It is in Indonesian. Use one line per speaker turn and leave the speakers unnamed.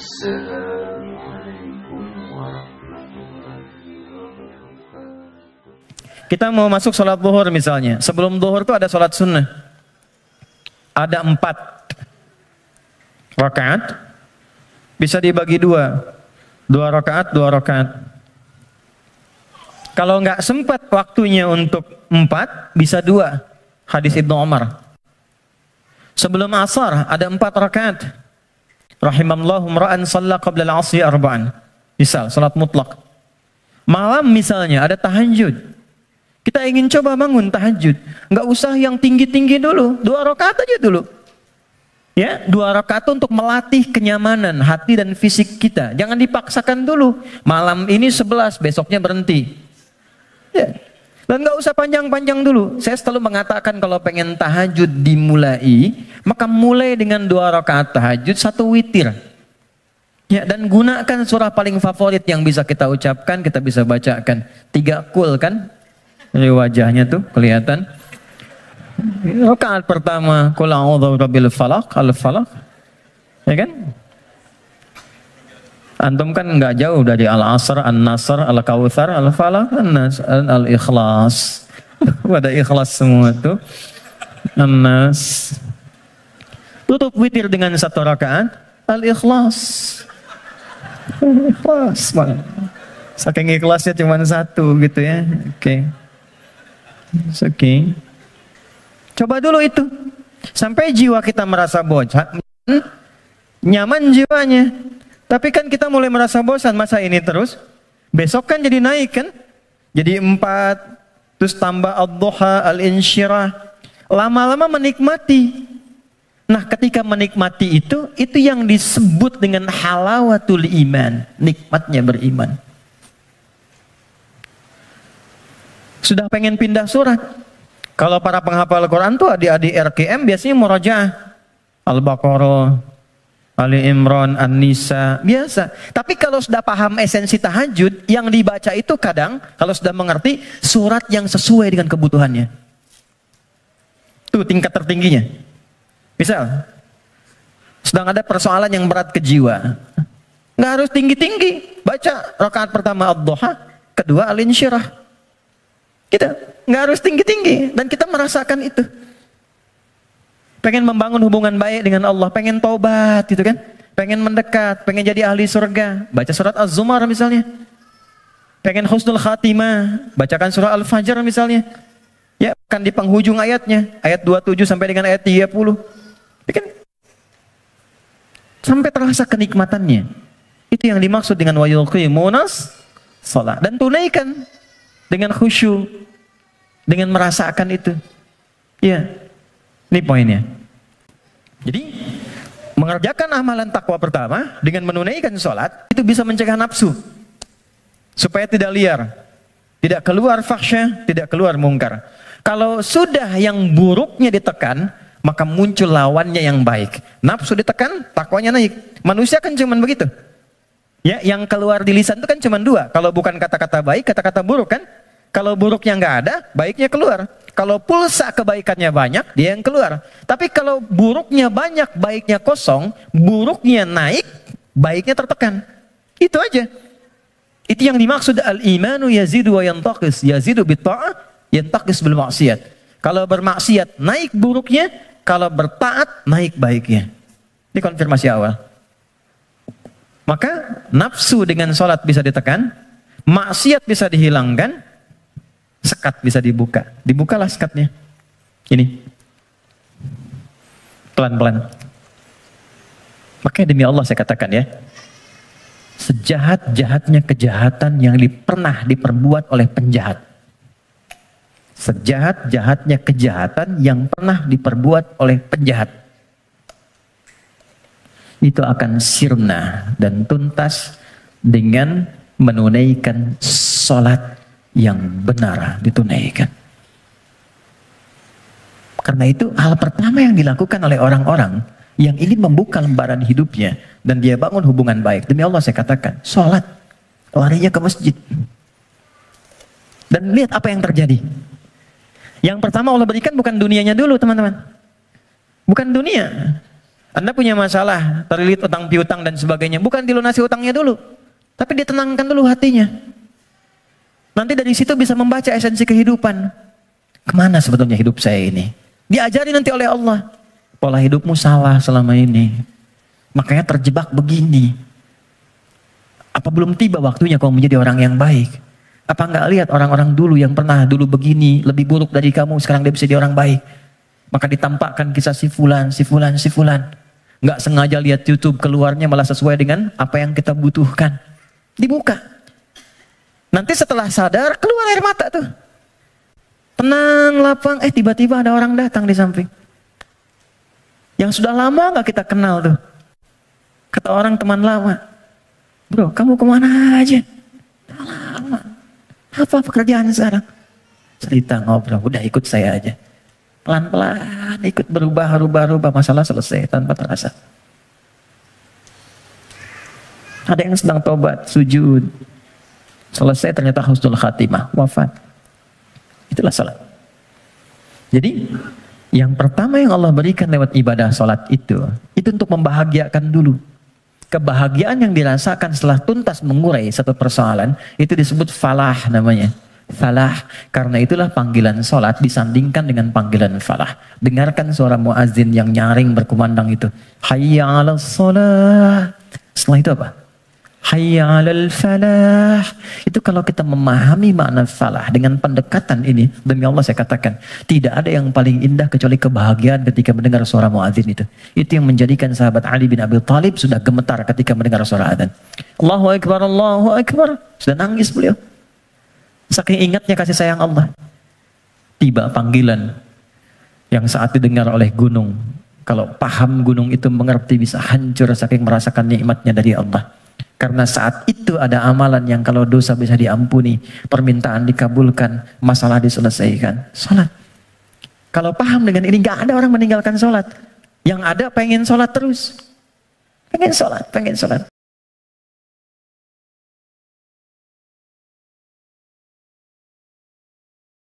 Assalamualaikum warahmatullahi wabarakatuh.
Kita mau masuk sholat zuhur misalnya. Sebelum zuhur itu ada sholat sunnah. Ada 4 rakaat. Bisa dibagi 2. 2 rakaat, 2 rakaat. Kalau nggak sempat waktunya untuk 4, bisa 2. Hadis Ibnu Umar. Sebelum asar ada 4 rakaat. Rahimallahu mra'an shalla qabla al-'asri arba'an. Misal salat mutlak. Malam misalnya ada tahajud. Kita ingin coba bangun tahajud. Nggak usah yang tinggi-tinggi dulu. 2 rakaat aja dulu. Ya, 2 rakaat untuk melatih kenyamanan hati dan fisik kita. Jangan dipaksakan dulu. Malam ini 11, besoknya berhenti. Ya. Dan nggak usah panjang-panjang dulu. Saya selalu mengatakan kalau pengen tahajud dimulai, maka mulai dengan 2 rakaat tahajud, 1 witir. Ya, dan gunakan surah paling favorit yang bisa kita ucapkan, kita bisa bacakan. 3 kul kan? Dari wajahnya tuh kelihatan. Rakaat pertama, qul a'udzu birabbil falaq, al-falaq. Ya kan? Antum kan nggak jauh dari Al-Asr, An-Nasr, Al-Kautsar, Al-Falaq, An-Nas, Al-Ikhlas. Pada ikhlas semua tuh. An-Nas. Tutup witir dengan 1 rakaat, Al-Ikhlas. Ikhlas. Saking ikhlasnya cuma 1 gitu ya. Oke. Oke. Coba dulu itu. Sampai jiwa kita merasa bosan, nyaman jiwanya. Tapi kan kita mulai merasa bosan, masa ini terus? Besok kan jadi naik kan? Jadi 4, terus tambah ad-duha, al-insyirah. Lama-lama menikmati. Nah, ketika menikmati itu yang disebut dengan halawatul iman, nikmatnya beriman. Sudah pengen pindah surat. Kalau para penghafal Quran tuh adik-adik RKM biasanya murajaah. Al-Baqarah, Ali Imran, An-Nisa, biasa. Tapi kalau sudah paham esensi tahajud, yang dibaca itu kadang, kalau sudah mengerti, surat yang sesuai dengan kebutuhannya. Itu tingkat tertingginya. Misal, sedang ada persoalan yang berat ke jiwa. Nggak harus tinggi-tinggi. Baca rakaat pertama ad-duha, kedua al-insyirah. Kita nggak harus tinggi-tinggi. Dan kita merasakan itu. Pengen membangun hubungan baik dengan Allah, pengen taubat gitu kan, pengen mendekat, pengen jadi ahli surga, baca surat Az-Zumar misalnya. Pengen husnul khatimah, bacakan surah Al-Fajr misalnya. Ya, kan di penghujung ayatnya, ayat 27 sampai dengan ayat 30. Ya kan? Sampai terasa kenikmatannya. Itu yang dimaksud dengan wa yuqimunas shalah. Dan tunaikan dengan khusyuk, dengan merasakan itu. Ya. Ini poinnya. Jadi, mengerjakan amalan takwa pertama dengan menunaikan sholat, itu bisa mencegah nafsu. Supaya tidak liar. Tidak keluar fahsyah, tidak keluar mungkar. Kalau sudah yang buruknya ditekan, maka muncul lawannya yang baik. Nafsu ditekan, takwanya naik. Manusia kan cuma begitu. Ya, yang keluar di lisan itu kan cuma 2. Kalau bukan kata-kata baik, kata-kata buruk kan. Kalau buruknya nggak ada, baiknya keluar. Kalau pulsa kebaikannya banyak, dia yang keluar. Tapi kalau buruknya banyak, baiknya kosong, buruknya naik, baiknya tertekan. Itu aja. Itu yang dimaksud al-imanu yazidu wa yantaqis. Yazidu bitta'ah, yantaqis bil maksiat. Kalau bermaksiat, naik buruknya. Kalau bertaat, naik baiknya. Ini konfirmasi awal. Maka nafsu dengan sholat bisa ditekan, maksiat bisa dihilangkan, sekat bisa dibuka. Dibukalah sekatnya. Ini. Pelan-pelan. Makanya demi Allah saya katakan ya. Sejahat-jahatnya kejahatan yang pernah diperbuat oleh penjahat. Sejahat-jahatnya kejahatan yang pernah diperbuat oleh penjahat. Itu akan sirna dan tuntas dengan menunaikan sholat yang benar ditunaikan. Karena itu hal pertama yang dilakukan oleh orang-orang yang ingin membuka lembaran hidupnya dan dia bangun hubungan baik. Demi Allah saya katakan, sholat, larinya ke masjid. Dan lihat apa yang terjadi. Yang pertama Allah berikan bukan dunianya dulu teman-teman. Bukan dunia. Anda punya masalah, terlilit utang piutang dan sebagainya, bukan dilunasi utangnya dulu, tapi ditenangkan dulu hatinya. Nanti dari situ bisa membaca esensi kehidupan. Kemana sebetulnya hidup saya ini? Diajari nanti oleh Allah. Pola hidupmu salah selama ini. Makanya terjebak begini. Apa belum tiba waktunya kau menjadi orang yang baik? Apa enggak lihat orang-orang dulu yang pernah dulu begini, lebih buruk dari kamu, sekarang dia bisa jadi orang baik. Maka ditampakkan kisah si fulan, si fulan, si fulan. Enggak sengaja lihat YouTube, keluarnya malah sesuai dengan apa yang kita butuhkan. Dibuka. Nanti setelah sadar, keluar air mata tuh. Tenang, lapang, tiba-tiba ada orang datang di samping. Yang sudah lama gak kita kenal tuh. Kata orang teman lama, bro, kamu kemana aja? Lama. Apa pekerjaan sekarang? Cerita, ngobrol, udah ikut saya aja. Pelan-pelan ikut berubah, masalah selesai tanpa terasa. Ada yang sedang tobat, sujud. Selesai ternyata husnul khatimah, wafat. Itulah salat. Jadi yang pertama yang Allah berikan lewat ibadah salat itu untuk membahagiakan dulu. Kebahagiaan yang dirasakan setelah tuntas mengurai satu persoalan itu disebut falah namanya. Falah, karena itulah panggilan salat disandingkan dengan panggilan falah. Dengarkan suara muazin yang nyaring berkumandang itu. Hayya 'alas shalah. Setelah itu apa? Hayya 'alal falah. Itu kalau kita memahami makna falah dengan pendekatan ini, demi Allah saya katakan, tidak ada yang paling indah kecuali kebahagiaan ketika mendengar suara muadzin itu. Itu yang menjadikan sahabat Ali bin Abi Thalib sudah gemetar ketika mendengar suara adzan. Allahu Akbar, Allahu Akbar. Sudah nangis beliau. Saking ingatnya kasih sayang Allah. Tiba panggilan yang saat didengar oleh gunung. Kalau paham gunung itu mengerti bisa hancur saking merasakan nikmatnya dari Allah. Karena saat itu ada amalan yang kalau dosa bisa diampuni, permintaan dikabulkan, masalah diselesaikan. Salat. Kalau paham dengan ini, gak ada orang meninggalkan salat. Yang ada pengen salat terus. Pengen salat.